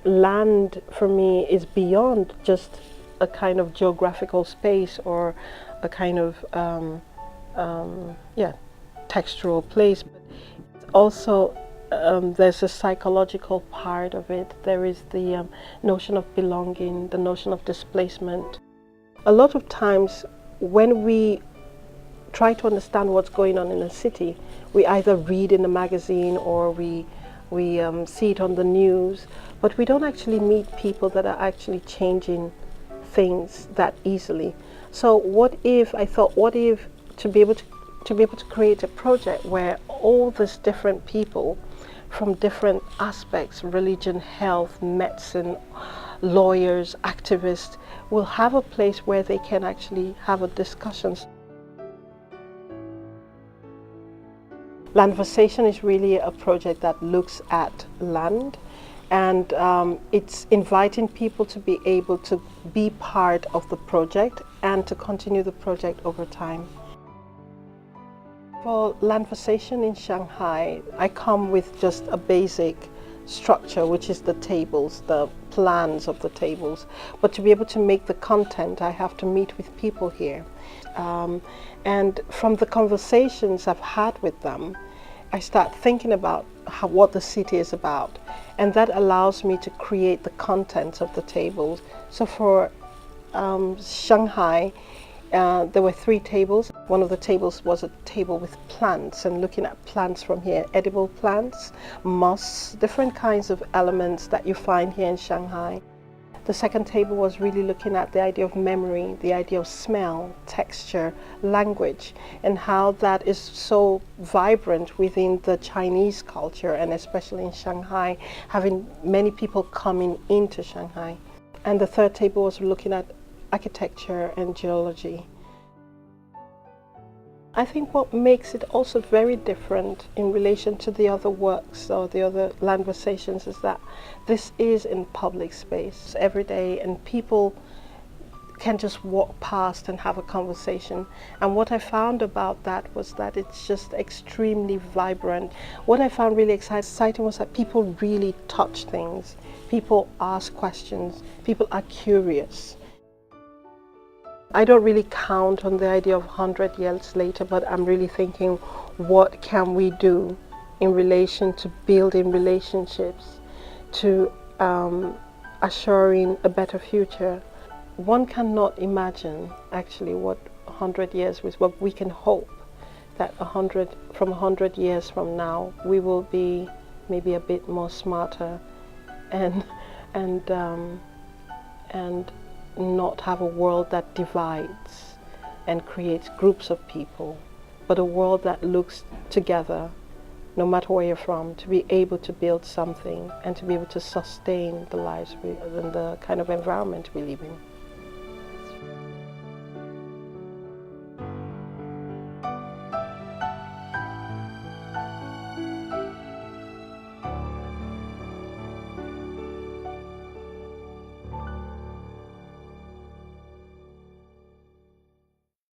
Land for me is beyond just a kind of geographical space or a kind of textural place, but also there's a psychological part of it. There is the notion of belonging, the notion of displacement. A lot of times when we try to understand what's going on in a city, we either read in a magazine or we see it on the news, but we don't actually meet people that are actually changing things that easily. So what if to be able to create a project where all these different people from different aspects, religion, health, medicine, lawyers, activists, will have a place where they can actually have a discussions. Landversation is really a project that looks at land, and it's inviting people to be able to be part of the project and to continue the project over time. For Landversation in Shanghai, I come with just a basic structure, which is the tables, the plans of the tables. But to be able to make the content, I have to meet with people here. And from the conversations I've had with them, I start thinking about what the city is about. And that allows me to create the contents of the tables. So for Shanghai, there were 3 tables. One of the tables was a table with plants and looking at plants from here, edible plants, moss, different kinds of elements that you find here in Shanghai. The second table was really looking at the idea of memory, the idea of smell, texture, language, and how that is so vibrant within the Chinese culture, and especially in Shanghai, having many people coming into Shanghai. And the third table was looking at architecture and geology. I think what makes it also very different in relation to the other works or the other Landversations is that this is in public space every day, and people can just walk past and have a conversation. And what I found about that was that it's just extremely vibrant. What I found really exciting was that people really touch things. People ask questions. People are curious. I don't really count on the idea of 100 years later, but I'm really thinking, what can we do in relation to building relationships, to assuring a better future? One cannot imagine actually what 100 years was, but we can hope that 100 years from now, we will be maybe a bit more smarter and not have a world that divides and creates groups of people, but a world that looks together, no matter where you're from, to be able to build something and to be able to sustain the lives and the kind of environment we live in.